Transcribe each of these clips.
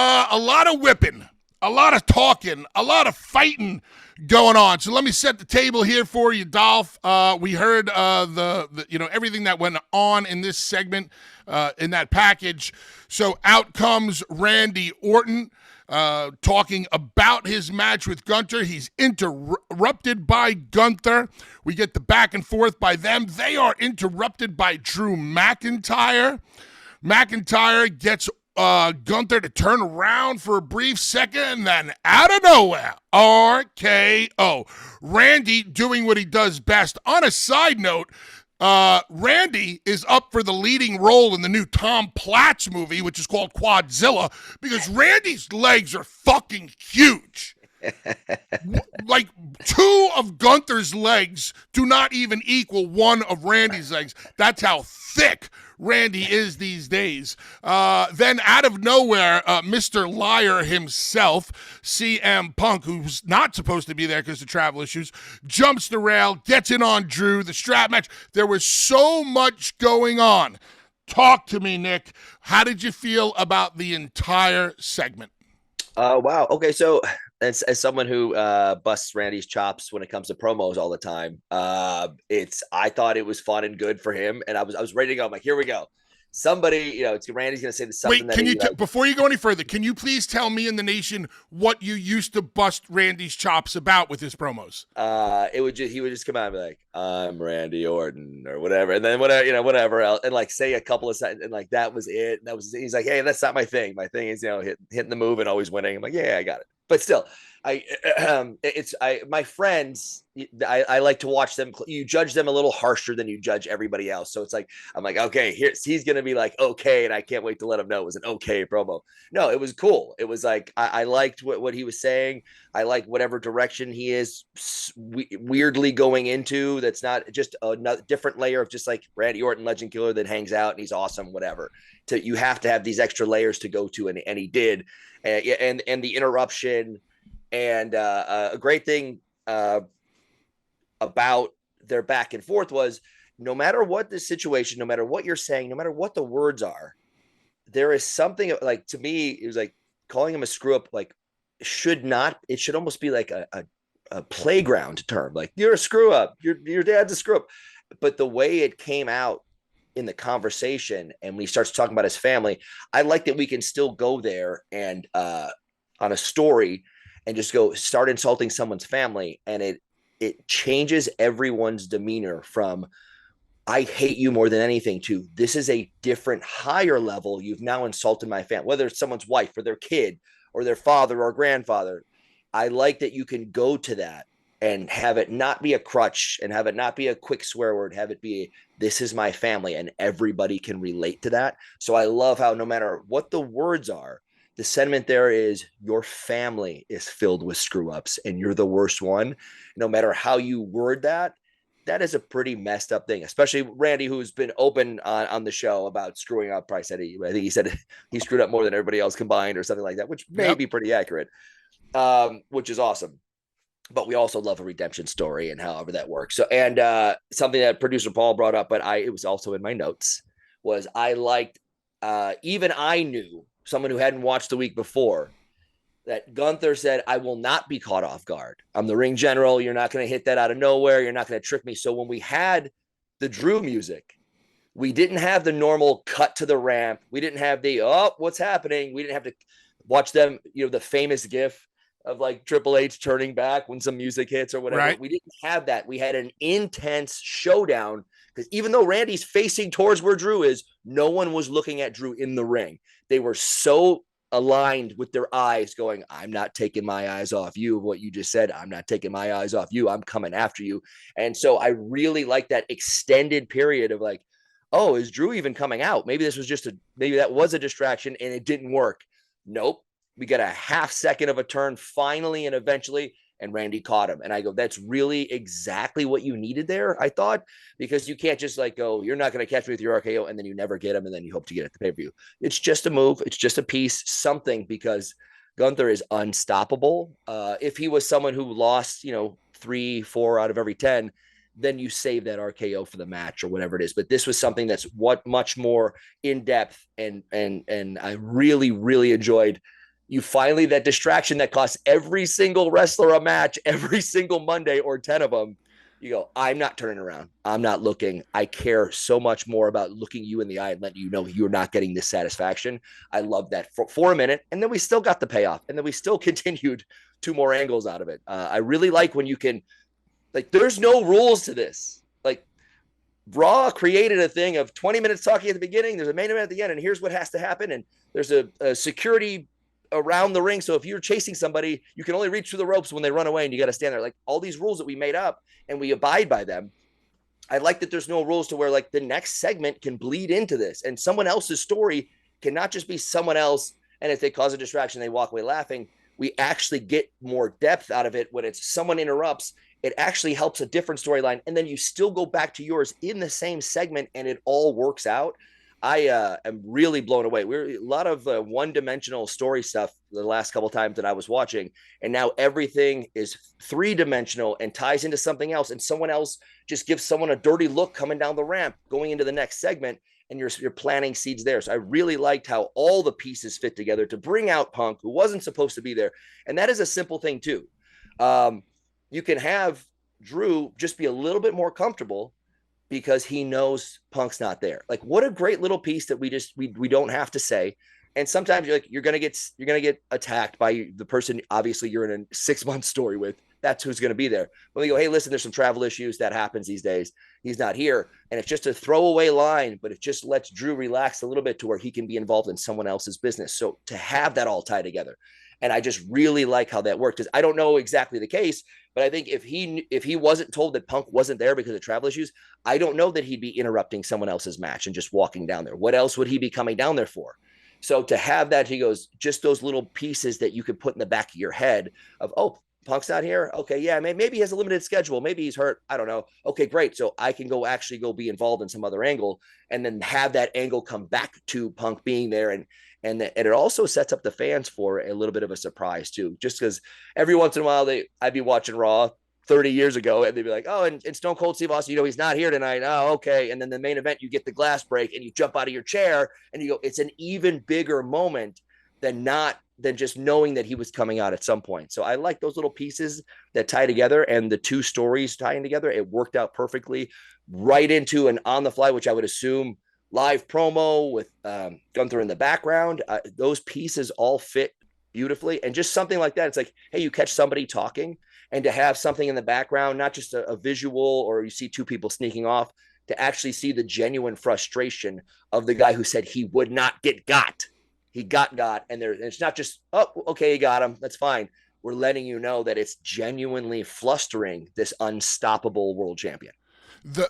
A lot of whipping, a lot of talking, a lot of fighting going on. So let me set the table here for you, Dolph. We heard the everything that went on in this segment in that package. So out comes Randy Orton talking about his match with Gunther. He's interrupted by Gunther. We get the back and forth by them. They are interrupted by Drew McIntyre. McIntyre gets Gunther to turn around for a brief second, and then out of nowhere, RKO. Randy doing what he does best. On a side note, Randy is up for the leading role in the new Tom Platz movie, which is called Quadzilla, because Randy's legs are fucking huge. Like 2 of Gunther's legs do not even equal 1 of Randy's legs. That's how thick Randy is these days. Then out of nowhere, Mr. Liar himself, CM Punk, who's not supposed to be there because of travel issues, jumps the rail, gets in on Drew, the strap match. There was so much going on. Talk to me, Nick. How did you feel about the entire segment? Wow. Okay, so as someone who busts Randy's chops when it comes to promos all the time, I thought it was fun and good for him, and I was ready to go. I'm like, here we go. Somebody, Randy's gonna say something. Wait, can you before you go any further, can you please tell me and the nation what you used to bust Randy's chops about with his promos? He would just come out and be like, "I'm Randy Orton" or whatever, and then whatever else, and like say a couple of sentences, and like that was it. He's like, "Hey, that's not my thing. My thing is hitting the move and always winning." I'm like, "Yeah, I got it." But still, my friends, I like to watch them. You judge them a little harsher than you judge everybody else. So it's like, I'm like, okay, he's going to be like, okay. And I can't wait to let him know it was an okay promo. No, it was cool. It was like, I liked what he was saying. I like whatever direction he is weirdly going into. That's not just a different layer of just like Randy Orton, legend killer that hangs out and he's awesome, whatever. You have to have these extra layers to go to. And he did. And the interruption and a great thing about their back and forth was no matter what the situation, no matter what you're saying, no matter what the words are, there is something like, to me, it was like calling him a screw up, like it should almost be like a playground term. Like, you're a screw up, your dad's a screw up. But the way it came out in the conversation and when he starts talking about his family, I like that we can still go there and on a story and just go start insulting someone's family, and it changes everyone's demeanor from I hate you more than anything to this is a different higher level. You've now insulted my family, whether it's someone's wife or their kid or their father or grandfather. I like that you can go to that and have it not be a crutch and have it not be a quick swear word, have it be, this is my family, and everybody can relate to that. So I love how no matter what the words are, the sentiment there is your family is filled with screw ups and you're the worst one. No matter how you word that, that is a pretty messed up thing, especially Randy, who's been open on the show about screwing up. I think he said he screwed up more than everybody else combined or something like that, which may be pretty accurate, which is awesome. But we also love a redemption story and however that works. So, and something that producer Paul brought up, but it was also in my notes, was I liked, even I knew, someone who hadn't watched the week before, that Gunther said, I will not be caught off guard. I'm the ring general. You're not going to hit that out of nowhere. You're not going to trick me. So when we had the Drew music, we didn't have the normal cut to the ramp. We didn't have the, oh, what's happening? We didn't have to watch them, the famous gif of like Triple H turning back when some music hits or whatever. Right. We didn't have that. We had an intense showdown because even though Randy's facing towards where Drew is, no one was looking at Drew in the ring. They were so aligned with their eyes going, I'm not taking my eyes off you. What you just said, I'm not taking my eyes off you. I'm coming after you. And so I really like that extended period of like, oh, is Drew even coming out? Maybe this was maybe that was a distraction and it didn't work. Nope. We got a half second of a turn finally and eventually, and Randy caught him. And I go, that's really exactly what you needed there, I thought, because you can't just like go, you're not going to catch me with your RKO, and then you never get him, and then you hope to get it at the pay-per-view. It's just a move. It's just a piece, something, because Gunther is unstoppable. If he was someone who lost, 3, 4 out of every 10, then you save that RKO for the match or whatever it is. But this was something that's much more in depth, and I really, really enjoyed You finally, that distraction that costs every single wrestler a match every single Monday, or 10 of them, you go, I'm not turning around. I'm not looking. I care so much more about looking you in the eye and letting you know you're not getting this satisfaction. I love that for a minute. And then we still got the payoff. And then we still continued 2 more angles out of it. I really like when you can, like, there's no rules to this. Like, Raw created a thing of 20 minutes talking at the beginning. There's a main event at the end, and here's what has to happen. And there's a security around the ring. So if you're chasing somebody, you can only reach through the ropes when they run away, and you got to stand there. Like, all these rules that we made up, and we abide by them. I like that there's no rules to where, like, the next segment can bleed into this, and someone else's story cannot just be someone else. And if they cause a distraction, they walk away laughing. We actually get more depth out of it when it's someone interrupts. It actually helps a different storyline. And then you still go back to yours in the same segment, and it all works out. I am really blown away. We're a lot of one-dimensional story stuff the last couple of times that I was watching, and now everything is 3-dimensional and ties into something else, and someone else just gives someone a dirty look coming down the ramp going into the next segment, and you're planting seeds there. So I really liked how all the pieces fit together to bring out Punk, who wasn't supposed to be there. And that is a simple thing too. You can have Drew just be a little bit more comfortable because he knows Punk's not there. Like, what a great little piece that we don't have to say. And sometimes you're gonna get attacked by the person obviously you're in a 6-month story with. That's who's going to be there. When they go, hey, listen, there's some travel issues that happens these days. He's not here. And it's just a throwaway line, but it just lets Drew relax a little bit to where he can be involved in someone else's business. So to have that all tie together. And I just really like how that worked, because I don't know exactly the case, but I think if he wasn't told that Punk wasn't there because of travel issues, I don't know that he'd be interrupting someone else's match and just walking down there. What else would he be coming down there for? So to have that, he goes, just those little pieces that you could put in the back of your head of, oh, Punk's not here. Okay, yeah, maybe he has a limited schedule. Maybe he's hurt. I don't know. Okay, great. So I can actually go be involved in some other angle, and then have that angle come back to Punk being there. And it also sets up the fans for a little bit of a surprise too, just because every once in a while I'd be watching Raw 30 years ago, and they'd be like, oh, and Stone Cold Steve Austin, he's not here tonight. Oh, okay. And then the main event, you get the glass break and you jump out of your chair and you go, it's an even bigger moment than just knowing that he was coming out at some point. So I like those little pieces that tie together, and the 2 stories tying together. It worked out perfectly right into an on the fly, which I would assume live promo with Gunther in the background. Those pieces all fit beautifully. And just something like that. It's like, hey, you catch somebody talking, and to have something in the background, not just a visual, or you see 2 people sneaking off, to actually see the genuine frustration of the guy who said he would not get got. He got, and it's not just, oh, okay, you got him. That's fine. We're letting you know that it's genuinely flustering this unstoppable world champion. The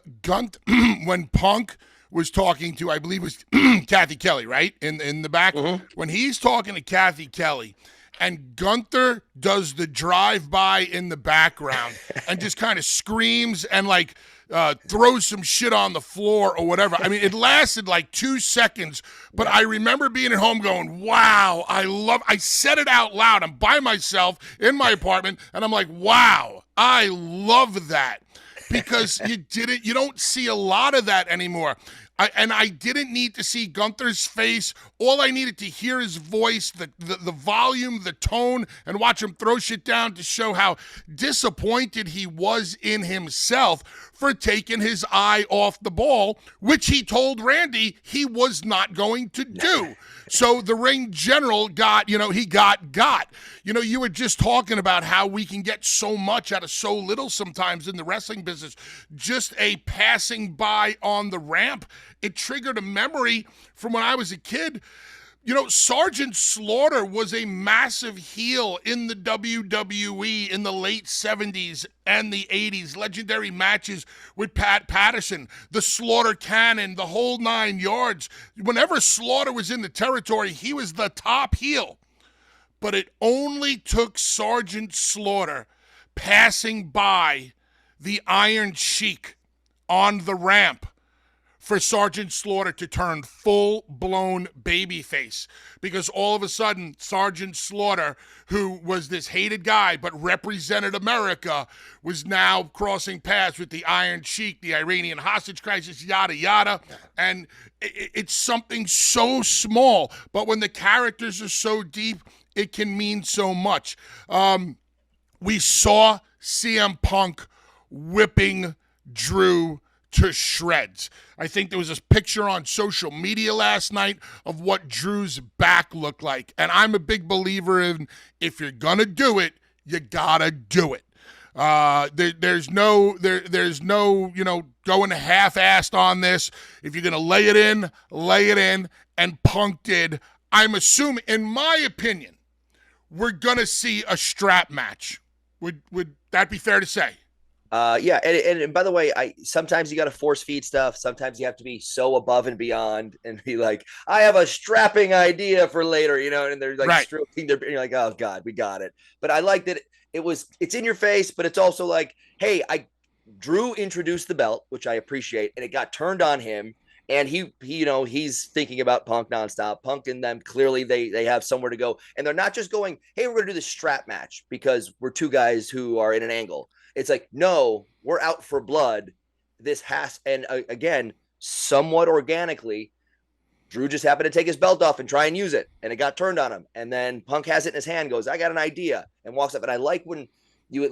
when Punk was talking to, I believe it was Kathy Kelly, right? In the back. Mm-hmm. When he's talking to Kathy Kelly, and Gunther does the drive-by in the background and just kind of screams and like throws some shit on the floor or whatever. I mean, it lasted like 2 seconds, but I remember being at home going, wow, I said it out loud. I'm by myself in my apartment, and I'm like, wow, I love that. Because you don't see a lot of that anymore. I didn't need to see Gunther's face. All I needed to hear his voice, the volume, the tone, and watch him throw shit down to show how disappointed he was in himself for taking his eye off the ball, which he told Randy he was not going to do. So the ring general got. You were just talking about how we can get so much out of so little sometimes in the wrestling business. Just a passing by on the ramp. It triggered a memory from when I was a kid. Sergeant Slaughter was a massive heel in the WWE in the late 70s and the 80s. Legendary matches with Pat Patterson, the Slaughter Cannon, the whole 9 yards. Whenever Slaughter was in the territory, he was the top heel. But it only took Sergeant Slaughter passing by the Iron Sheik on the ramp for Sergeant Slaughter to turn full-blown babyface, because all of a sudden Sergeant Slaughter, who was this hated guy but represented America, was now crossing paths with the Iron Sheik, the Iranian hostage crisis, yada yada. And it's something so small, but when the characters are so deep, it can mean so much. We saw CM Punk whipping Drew to shreds. I think there was this picture on social media last night of what Drew's back looked like. And I'm a big believer in, if you're going to do it, you got to do it. There's no, going half-assed on this. If you're going to lay it in, and Punk did. I'm assuming, in my opinion, we're going to see a strap match. Would that be fair to say? Yeah, and by the way, sometimes you got to force feed stuff. Sometimes you have to be so above and beyond and be like, I have a strapping idea for later, and they're like stroking their, and you're like, oh God, we got it. But I like that it's in your face, but it's also like, hey, Drew introduced the belt, which I appreciate, and it got turned on him. And he's thinking about Punk nonstop. Punk and them, clearly they have somewhere to go. And they're not just going, hey, we're going to do this strap match because we're two guys who are in an angle. It's like, no, we're out for blood. And again, somewhat organically, Drew just happened to take his belt off and try and use it. And it got turned on him. And then Punk has it in his hand, goes, I got an idea, and walks up. And I like when you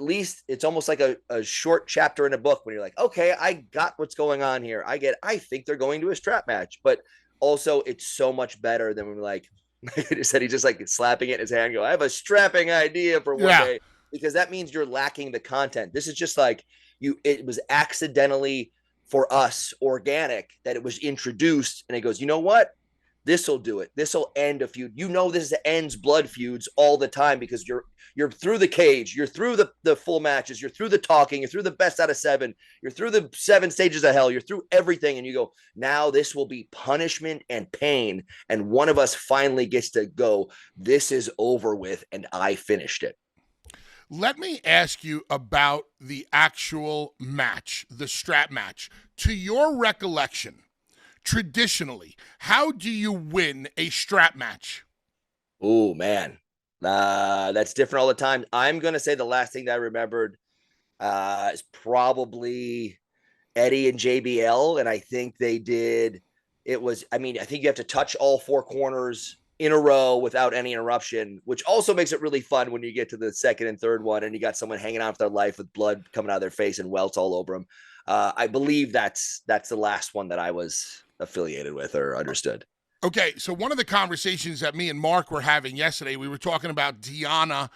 it's almost like a short chapter in a book when you're like, okay, I got what's going on here. I think they're going to a strap match. But also it's so much better than when we're like, he said, he just like slapping it in his hand, go, I have a strapping idea for one day. Because that means you're lacking the content. This is just like it was accidentally for us organic that it was introduced, and it goes, you know what? This will do it. This will end a feud. This ends blood feuds all the time because you're through the cage, you're through the full matches, you're through the talking, you're through the best out of 7, you're through the 7 stages of hell, you're through everything, and you go, now this will be punishment and pain, and one of us finally gets to go, this is over with, and I finished it. Let me ask you about the actual match, the strap match. To your recollection, traditionally, how do you win a strap match? Oh, man. That's different all the time. I'm going to say the last thing that I remembered is probably Eddie and JBL. And I think I think you have to touch all 4 corners in a row without any interruption, which also makes it really fun when you get to the second and third one and you got someone hanging on for their life with blood coming out of their face and welts all over them. I believe that's the last one that I was affiliated with or understood. Okay, so one of the conversations that me and Mark were having yesterday, we were talking about Deanna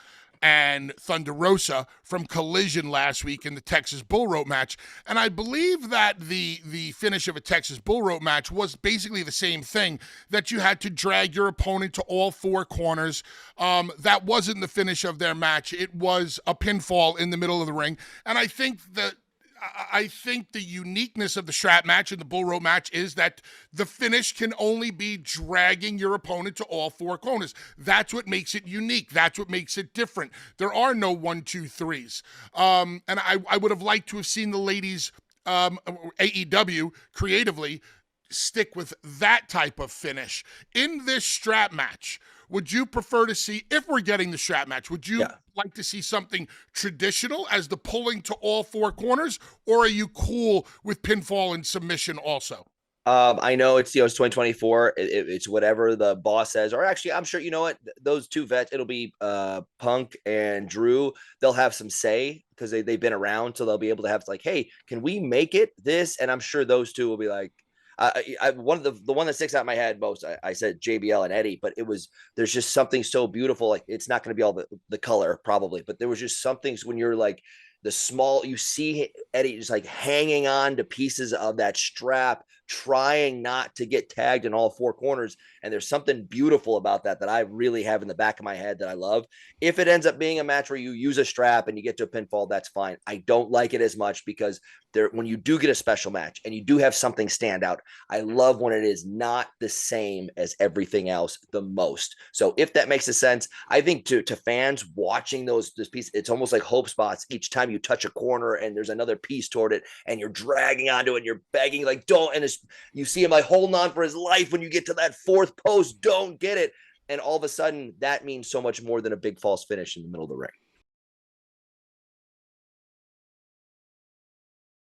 and Thunder Rosa from Collision last week in the Texas Bull Rope match. And I believe that the finish of a Texas Bull Rope match was basically the same thing, that you had to drag your opponent to all 4 corners. That wasn't the finish of their match. It was a pinfall in the middle of the ring. And I think the uniqueness of the strap match and the bull rope match is that the finish can only be dragging your opponent to all 4 corners. That's what makes it unique. That's what makes it different. There are no 1, 2, 3s. And I would have liked to have seen the ladies, AEW, creatively stick with that type of finish. In this strap match, would you prefer to see, if we're getting the strap match, would you like to see something traditional as the pulling to all 4 corners, or are you cool with pinfall and submission also? I know it's 2024. It's whatever the boss says, or actually, I'm sure, you know what, those 2 vets, it'll be Punk and Drew. They'll have some say because they've been around, so they'll be able to have like, hey, can we make it this? And I'm sure those 2 will be like, one of the one that sticks out in my head most, I said JBL and Eddie, but there's just something so beautiful. Like, it's not going to be all the color probably, but there was just something when you're like you see Eddie just like hanging on to pieces of that strap, trying not to get tagged in all 4 corners. And there's something beautiful about that I really have in the back of my head that I love. If it ends up being a match where you use a strap and you get to a pinfall, that's fine. I don't like it as much because when you do get a special match and you do have something stand out, I love when it is not the same as everything else the most. So if that makes a sense, I think to fans watching this piece, it's almost like hope spots each time you touch a corner and there's another piece toward it and you're dragging onto it and you're begging, like, don't, and you see him like holding on for his life when you get to that fourth post, don't get it. And all of a sudden that means so much more than a big false finish in the middle of the ring.